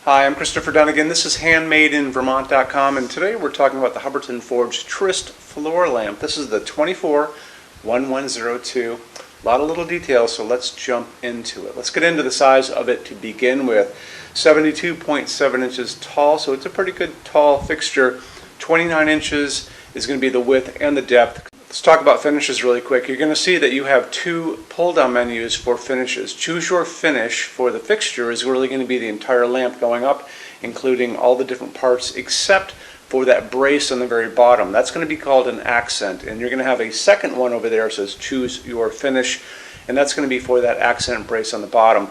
Hi, I'm Christopher Dunnigan. This is HandmadeInVermont.com, and today we're talking about the Hubbardton Forge Tryst floor lamp. This is the 241102. A lot of little details, so let's jump into it. Let's get into the size of it to begin with. 72.7 inches tall, so it's a pretty good tall fixture. 29 inches is going to be the width and the depth. Let's talk about finishes really quick. You're going to see that you have two pull-down menus for finishes. Choose your finish for the fixture is really going to be the entire lamp going up, including all the different parts except for that brace on the very bottom. That's going to be called an accent, and you're going to have a second one over there that says choose your finish, and that's going to be for that accent brace on the bottom.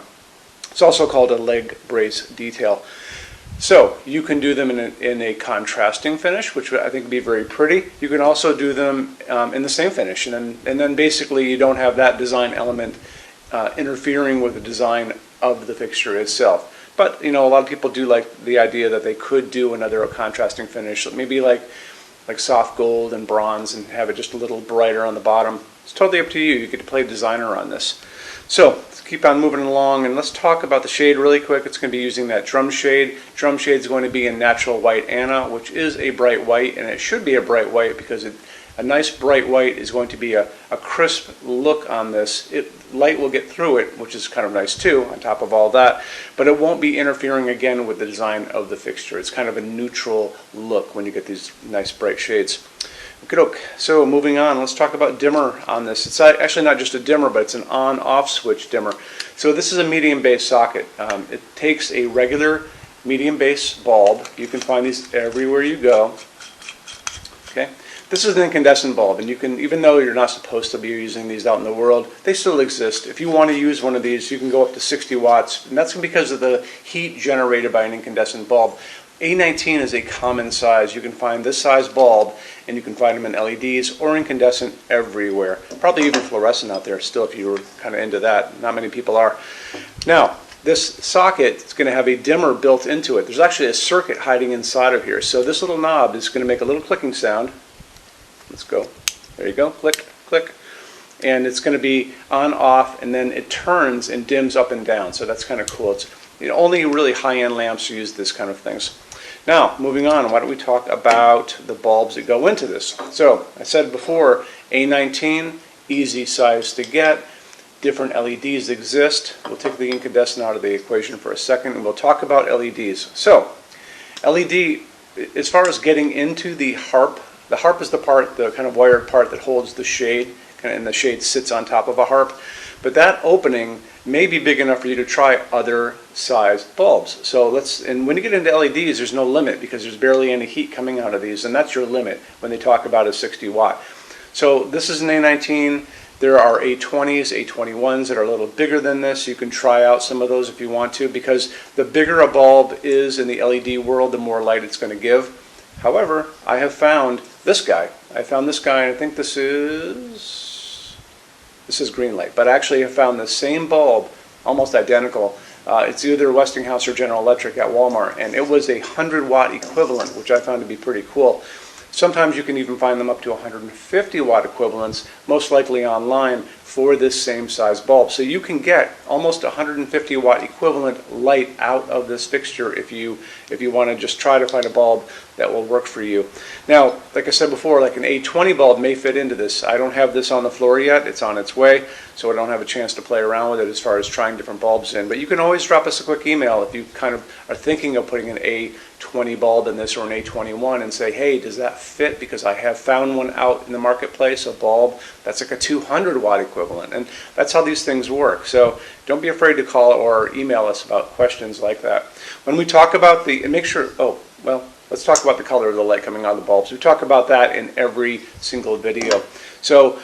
It's also called a leg brace detail. So you can do them in a contrasting finish, which I think would be very pretty. You can also do them in the same finish, and then basically you don't have that design element interfering with the design of the fixture itself. But you know, a lot of people do like the idea that they could do another contrasting finish, maybe like soft gold and bronze, and have it just a little brighter on the bottom. It's totally up to you. You get to play designer on this. So let's keep on moving along, and let's talk about the shade really quick. It's going to be using that drum shade. Drum shade is going to be in natural white Anna, which is a bright white, and it should be a bright white because a nice bright white is going to be a crisp look on this. Light will get through it, which is kind of nice too, on top of all that, but it won't be interfering again with the design of the fixture. It's kind of a neutral look when you get these nice bright shades. Okay, so moving on, let's talk about dimmer on this. It's actually not just a dimmer, but it's an on-off switch dimmer. So this is a medium base socket. It takes a regular medium base bulb. You can find these everywhere you go. Okay, this is an incandescent bulb, and you can, even though you're not supposed to be using these out in the world, they still exist. If you want to use one of these, you can go up to 60 watts, and that's because of the heat generated by an incandescent bulb. A19 is a common size. You can find this size bulb, and you can find them in LEDs or incandescent everywhere. Probably even fluorescent out there still if you were kind of into that. Not many people are. Now, this socket is going to have a dimmer built into it. There's actually a circuit hiding inside of here. So this little knob is going to make a little clicking sound. Let's go. There you go. Click, click. And it's going to be on, off, and then it turns and dims up and down. So that's kind of cool. It's, only really high-end lamps use this kind of things. Now, moving on, why don't we talk about the bulbs that go into this? So, I said before, A19, easy size to get. Different LEDs exist. We'll take the incandescent out of the equation for a second, and we'll talk about LEDs. So, LED, as far as getting into the harp is the part, the kind of wired part that holds the shade, and the shade sits on top of a harp. But that opening may be big enough for you to try other sized bulbs. So and when you get into LEDs, there's no limit because there's barely any heat coming out of these, and that's your limit when they talk about a 60 watt. So this is an A19. There are A20s, A21s that are a little bigger than this. You can try out some of those if you want to, because the bigger a bulb is in the LED world, the more light it's going to give. However, I have found this guy. I think this is green light, but actually I found the same bulb, almost identical. It's either Westinghouse or General Electric at Walmart, and it was a 100-watt equivalent, which I found to be pretty cool. Sometimes you can even find them up to 150-watt equivalents, most likely online, for this same size bulb. So you can get almost 150-watt equivalent light out of this fixture if you want to just try to find a bulb that will work for you. Now, like I said before, like an A20 bulb may fit into this. I don't have this on the floor yet. It's on its way, so I don't have a chance to play around with it as far as trying different bulbs in. But you can always drop us a quick email if you kind of are thinking of putting an A20 bulb in this or an A21 and say, hey, does that fit? Because I have found one out in the marketplace, a bulb that's like a 200-watt equivalent. And that's how these things work. So don't be afraid to call or email us about questions like that. When we talk about let's talk about the color of the light coming out of the bulbs. We talk about that in every single video. So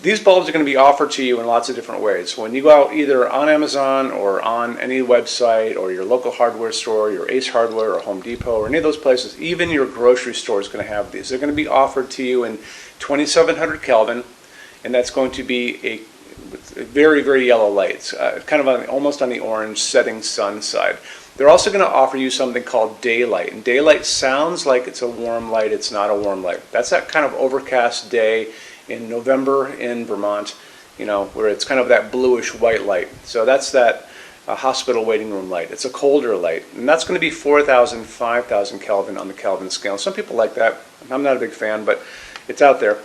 these bulbs are going to be offered to you in lots of different ways. When you go out either on Amazon or on any website or your local hardware store, your Ace Hardware or Home Depot or any of those places, even your grocery store is going to have these. They're going to be offered to you in 2700 Kelvin, and that's going to be a very, very yellow light. It's kind of almost on the orange setting sun side. They're also going to offer you something called daylight. And daylight sounds like it's a warm light. It's not a warm light. That's that kind of overcast day in November in Vermont, where it's kind of that bluish white light. So that's that a hospital waiting room light. It's a colder light, and that's going to be 4,000, 5,000 Kelvin on the Kelvin scale. Some people like that. I'm not a big fan, but it's out there.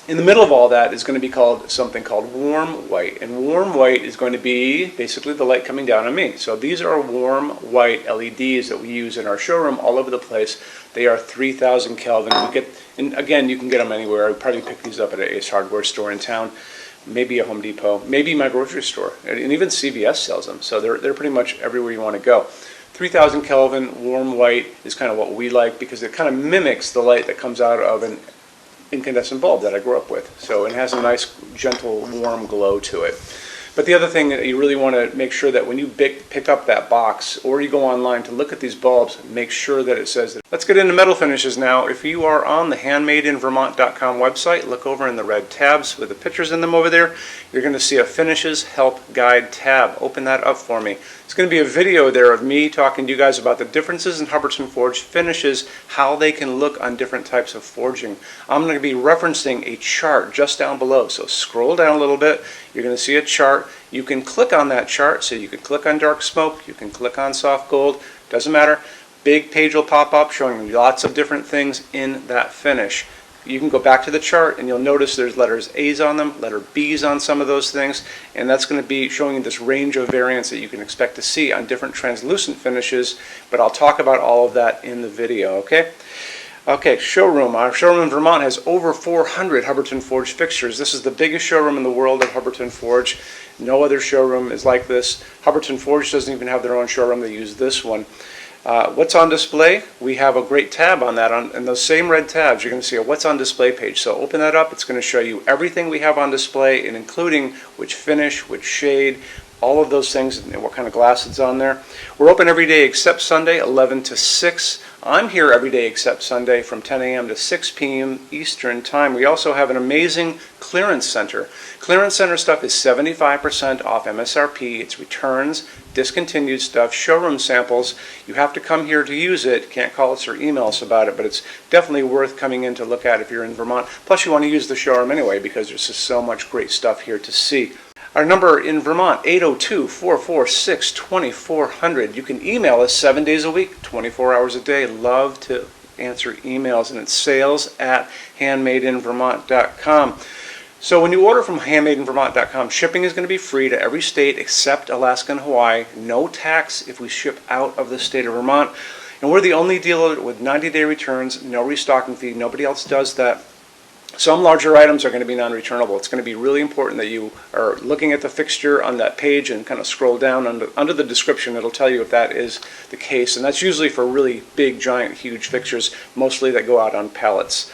In the middle of all that is going to be something called warm white, and warm white is going to be basically the light coming down on me. So these are warm white LEDs that we use in our showroom all over the place. They are 3,000 Kelvin. And again, you can get them anywhere. I would probably pick these up at an Ace Hardware store in town, maybe a Home Depot, maybe my grocery store, and even CVS sells them. So they're pretty much everywhere you want to go. 3,000 Kelvin warm white is kind of what we like because it kind of mimics the light that comes out of an incandescent bulb that I grew up with. So it has a nice, gentle, warm glow to it. But the other thing that you really want to make sure that when you pick up that box or you go online to look at these bulbs, make sure that it says that. Let's get into metal finishes now. If you are on the HandmadeInVermont.com website, look over in the red tabs with the pictures in them over there. You're going to see a Finishes Help Guide tab. Open that up for me. It's going to be a video there of me talking to you guys about the differences in Hubbardton forged finishes, how they can look on different types of forging. I'm going to be referencing a chart just down below, so scroll down a little bit. You're going to see a chart. You can click on that chart, so you can click on dark smoke, you can click on soft gold, doesn't matter. Big page will pop up showing you lots of different things in that finish. You can go back to the chart and you'll notice there's letters A's on them, letter B's on some of those things, and that's going to be showing you this range of variants that you can expect to see on different translucent finishes, but I'll talk about all of that in the video, okay? Okay, showroom. Our showroom in Vermont has over 400 Hubbardton Forge fixtures. This is the biggest showroom in the world of Hubbardton Forge. No other showroom is like this. Hubbardton Forge doesn't even have their own showroom. They use this one. What's on display? We have a great tab on that. And those same red tabs, you're going to see a What's on Display page. So open that up. It's going to show you everything we have on display, and including which finish, which shade, all of those things, and what kind of glass it's on there. We're open every day except Sunday, 11 to 6. I'm here every day except Sunday from 10 a.m. to 6 p.m. Eastern Time. We also have an amazing clearance center. Clearance center stuff is 75% off MSRP. It's returns, discontinued stuff, showroom samples. You have to come here to use it. Can't call us or email us about it, but it's definitely worth coming in to look at if you're in Vermont. Plus, you want to use the showroom anyway because there's just so much great stuff here to see. Our number in Vermont, 802-446-2400. You can email us 7 days a week, 24 hours a day. Love to answer emails, and it's sales@HandmadeInVermont.com. So when you order from HandmadeInVermont.com, shipping is going to be free to every state except Alaska and Hawaii. No tax if we ship out of the state of Vermont. And we're the only dealer with 90-day returns, no restocking fee. Nobody else does that. Some larger items are going to be non-returnable. It's going to be really important that you are looking at the fixture on that page and kind of scroll down under the description. It'll tell you if that is the case. And that's usually for really big, giant, huge fixtures, mostly that go out on pallets.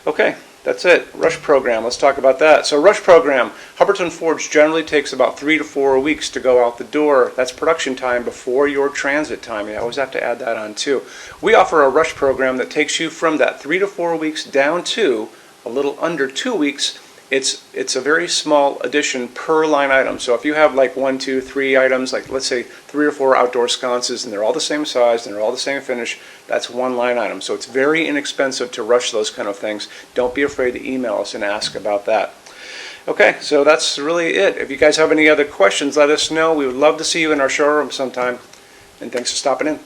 Okay, that's it. Rush program. Let's talk about that. So rush program, Hubbardton Forge generally takes about 3 to 4 weeks to go out the door. That's production time before your transit time. You always have to add that on too. We offer a rush program that takes you from that 3 to 4 weeks down to a little under 2 weeks. It's a very small addition per line item. So if you have like 1, 2, 3 items, like let's say 3 or 4 outdoor sconces, and they're all the same size and they're all the same finish, that's one line item. So it's very inexpensive to rush those kind of things. Don't be afraid to email us and ask about that. Okay, so that's really it. If you guys have any other questions, let us know. We would love to see you in our showroom sometime. And thanks for stopping in.